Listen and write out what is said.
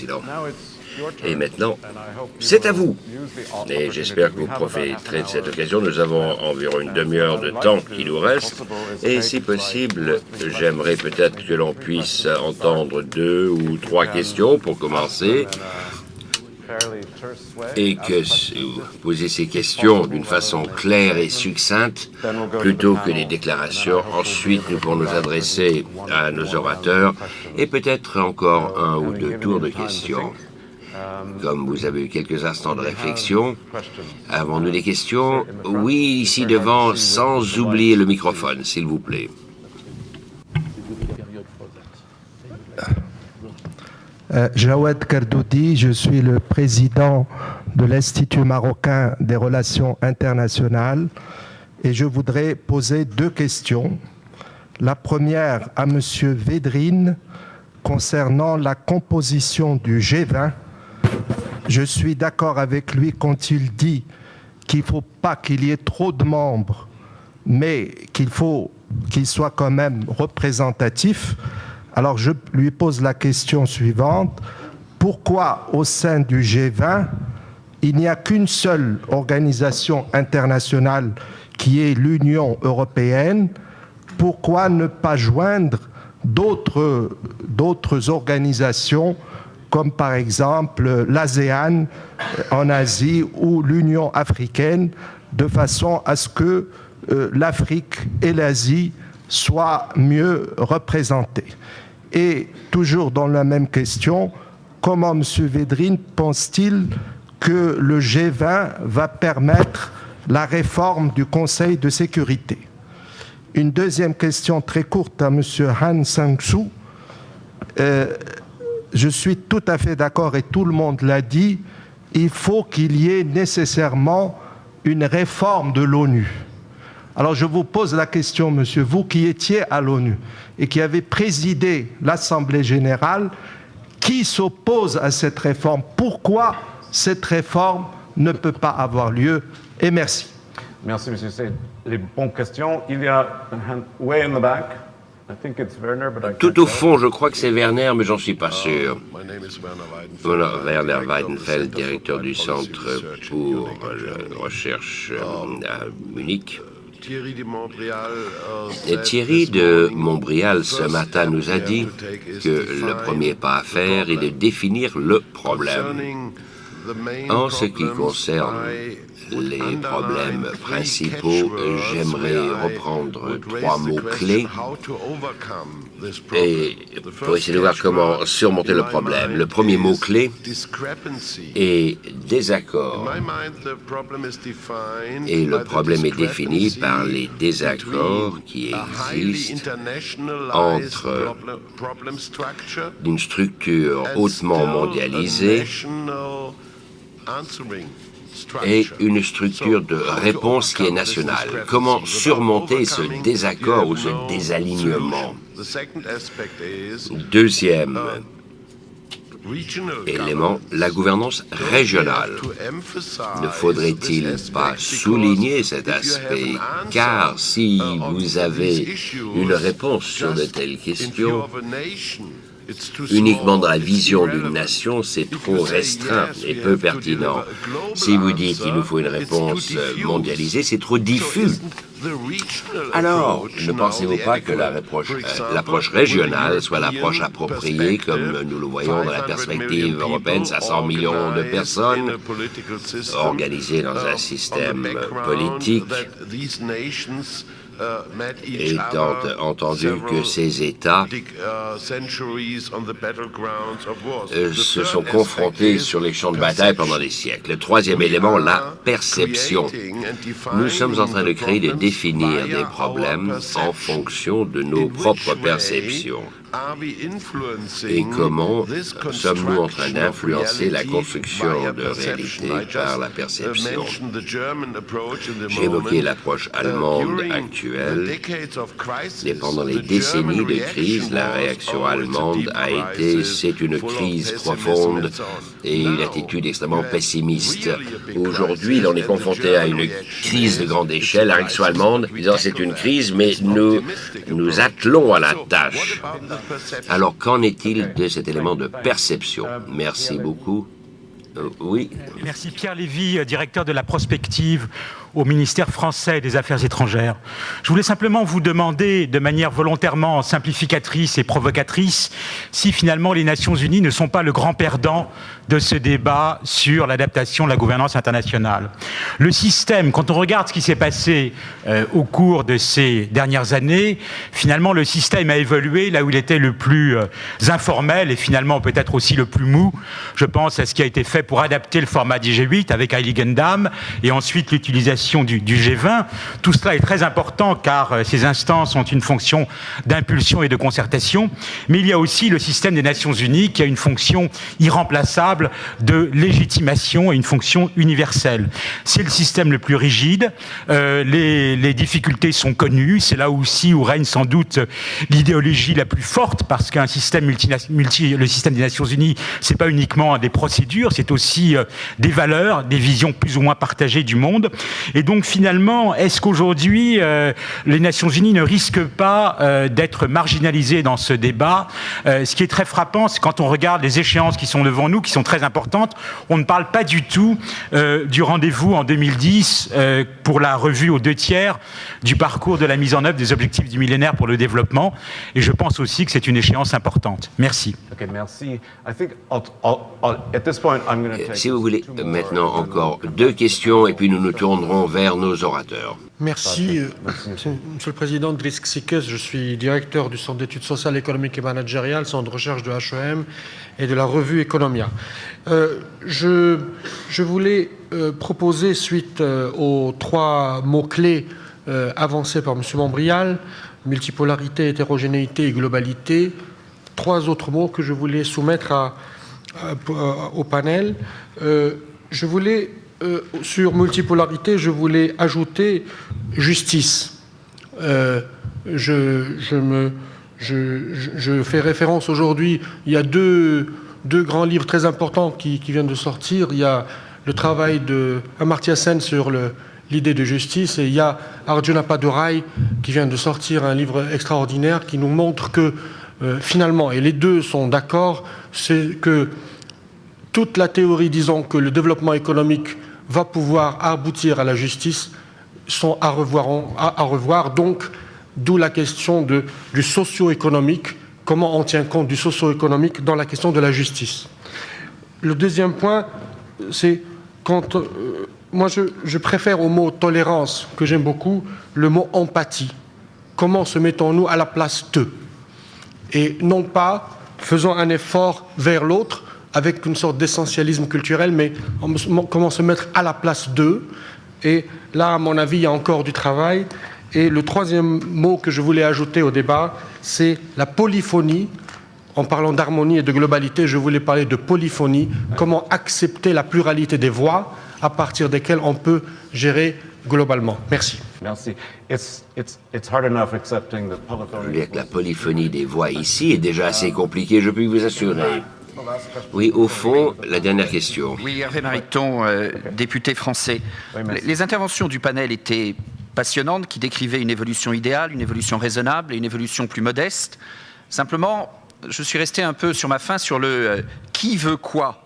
Président. Et maintenant, c'est à vous. Et j'espère que vous profiterez de cette occasion. Nous avons environ une demi-heure de temps qui nous reste. Et si possible, j'aimerais peut-être que l'on puisse entendre 2 ou 3 questions pour commencer. Et que vous posez ces questions d'une façon claire et succincte, plutôt que des déclarations. Ensuite, nous pourrons nous adresser à nos orateurs et peut-être encore 1 ou 2 tours de questions. Comme vous avez eu quelques instants de réflexion, avons-nous des questions? Oui, ici devant, sans oublier le microphone, s'il vous plaît. Jawed Kardoudi, je suis le président de l'Institut marocain des relations internationales et je voudrais poser 2 questions. La première à M. Védrine concernant la composition du G20. Je suis d'accord avec lui quand il dit qu'il ne faut pas qu'il y ait trop de membres, mais qu'il faut qu'il soit quand même représentatif. Alors je lui pose la question suivante. Pourquoi au sein du G20, il n'y a qu'une seule organisation internationale qui est l'Union européenne? Pourquoi ne pas joindre d'autres organisations comme par exemple l'ASEAN en Asie ou l'Union africaine, de façon à ce que l'Afrique et l'Asie soient mieux représentées. Et toujours dans la même question, comment M. Védrine pense-t-il que le G20 va permettre la réforme du Conseil de sécurité? Une deuxième question très courte à M. Han Sang-soo. Je suis tout à fait d'accord et tout le monde l'a dit, il faut qu'il y ait nécessairement une réforme de l'ONU. Alors je vous pose la question, monsieur, vous qui étiez à l'ONU et qui avez présidé l'Assemblée générale, qui s'oppose à cette réforme? Pourquoi cette réforme ne peut pas avoir lieu? Et merci. Merci, monsieur. C'est les bonnes questions. Il y a un hand way in the back. I think it's Werner, but I Tout au fond, je crois que c'est Werner, mais j'en suis pas sûr. Voilà, Werner Weidenfeld, directeur du Centre pour la recherche à Munich. Et Thierry de Montbrial, ce matin, nous a dit que le premier pas à faire est de définir le problème. En ce qui concerne les problèmes principaux, j'aimerais reprendre 3 mots-clés et pour essayer de voir comment surmonter le problème. Le premier mot-clé est désaccord. Et le problème est défini par les désaccords qui existent entre une structure hautement mondialisée et une structure de réponse qui est nationale. Comment surmonter ce désaccord ou ce désalignement? Deuxième élément, la gouvernance régionale. Ne faudrait-il pas souligner cet aspect? Car si vous avez une réponse sur de telles questions, uniquement dans la vision d'une nation, c'est trop restreint et peu pertinent. Si vous dites qu'il nous faut une réponse mondialisée, c'est trop diffus. Alors, ne pensez-vous pas que l'approche régionale soit l'approche appropriée, comme nous le voyons dans la perspective européenne, 500 millions de personnes organisées dans un système politique, étant entendu que ces États se sont confrontés sur les champs de bataille pendant des siècles. Le troisième élément, la perception. Nous sommes en train de créer, de définir des problèmes en fonction de nos propres perceptions. Et comment sommes-nous en train d'influencer la construction de réalité par la perception? J'ai évoqué l'approche allemande actuelle, et pendant les décennies de crise, la réaction allemande a été « c'est une crise profonde » et une attitude extrêmement pessimiste. Aujourd'hui, on est confronté à une crise de grande échelle, la réaction allemande disant « c'est une crise, mais nous nous attelons à la tâche ». Alors, qu'en est-il de cet élément de perception? Merci beaucoup. Oui. Merci. Pierre Lévy, directeur de la prospective au ministère français des Affaires étrangères. Je voulais simplement vous demander, de manière volontairement simplificatrice et provocatrice, si finalement les Nations Unies ne sont pas le grand perdant de ce débat sur l'adaptation de la gouvernance internationale. Le système, quand on regarde ce qui s'est passé au cours de ces dernières années, finalement le système a évolué là où il était le plus informel et finalement peut-être aussi le plus mou. Je pense à ce qui a été fait pour adapter le format du G8 avec Heiligendamm et ensuite l'utilisation du G20. Tout cela est très important car ces instances ont une fonction d'impulsion et de concertation, mais il y a aussi le système des Nations Unies qui a une fonction irremplaçable de légitimation et une fonction universelle. C'est le système le plus rigide, les difficultés sont connues, c'est là aussi où règne sans doute l'idéologie la plus forte parce qu'un système le système des Nations Unies, c'est pas uniquement des procédures, c'est aussi des valeurs, des visions plus ou moins partagées du monde. Et donc finalement, est-ce qu'aujourd'hui, les Nations Unies ne risquent pas d'être marginalisées dans ce débat? Ce qui est très frappant, c'est quand on regarde les échéances qui sont devant nous, qui sont très importantes, on ne parle pas du tout du rendez-vous en 2010 pour la revue aux 2/3 du parcours de la mise en œuvre des objectifs du millénaire pour le développement. Et je pense aussi que c'est une échéance importante. Merci. Okay, merci. I think at this point, I'm going to take Si vous voulez, maintenant encore 2 questions et puis nous nous tournerons vers nos orateurs. Merci, Monsieur le Président. Driss Xikes, je suis directeur du Centre d'études sociales, économiques et managériales, centre de recherche de HEM et de la revue Economia. Je voulais proposer, suite aux 3 mots-clés avancés par M. Montbrial, multipolarité, hétérogénéité et globalité, 3 autres mots que je voulais soumettre au panel. Je voulais, sur multipolarité, je voulais ajouter justice. Je fais référence aujourd'hui, il y a deux grands livres très importants qui viennent de sortir. Il y a le travail de Amartya Sen sur l'idée de justice et il y a Arjuna Padurai qui vient de sortir un livre extraordinaire qui nous montre que finalement, et les deux sont d'accord, c'est que toute la théorie disant que le développement économique va pouvoir aboutir à la justice sont à revoir. Donc, d'où la question du socio-économique, comment on tient compte du socio-économique dans la question de la justice. Le deuxième point, c'est quand... moi, je préfère au mot tolérance, que j'aime beaucoup, le mot empathie. Comment se mettons-nous à la place d'eux? Et non pas faisons un effort vers l'autre avec une sorte d'essentialisme culturel, mais comment se mettre à la place d'eux. Et là, à mon avis, il y a encore du travail. Et le troisième mot que je voulais ajouter au débat, c'est la polyphonie. En parlant d'harmonie et de globalité, je voulais parler de polyphonie. Comment accepter la pluralité des voix à partir desquelles on peut gérer globalement. Merci. Merci. It's hard enough accepting the Je veux dire que la polyphonie des voix ici est déjà assez compliquée, je peux vous assurer. Oui, au fond, la dernière question. Oui, Hervé Mariton, député français. Les interventions du panel étaient passionnantes, qui décrivaient une évolution idéale, une évolution raisonnable et une évolution plus modeste. Simplement, je suis resté un peu sur ma faim sur le qui veut quoi.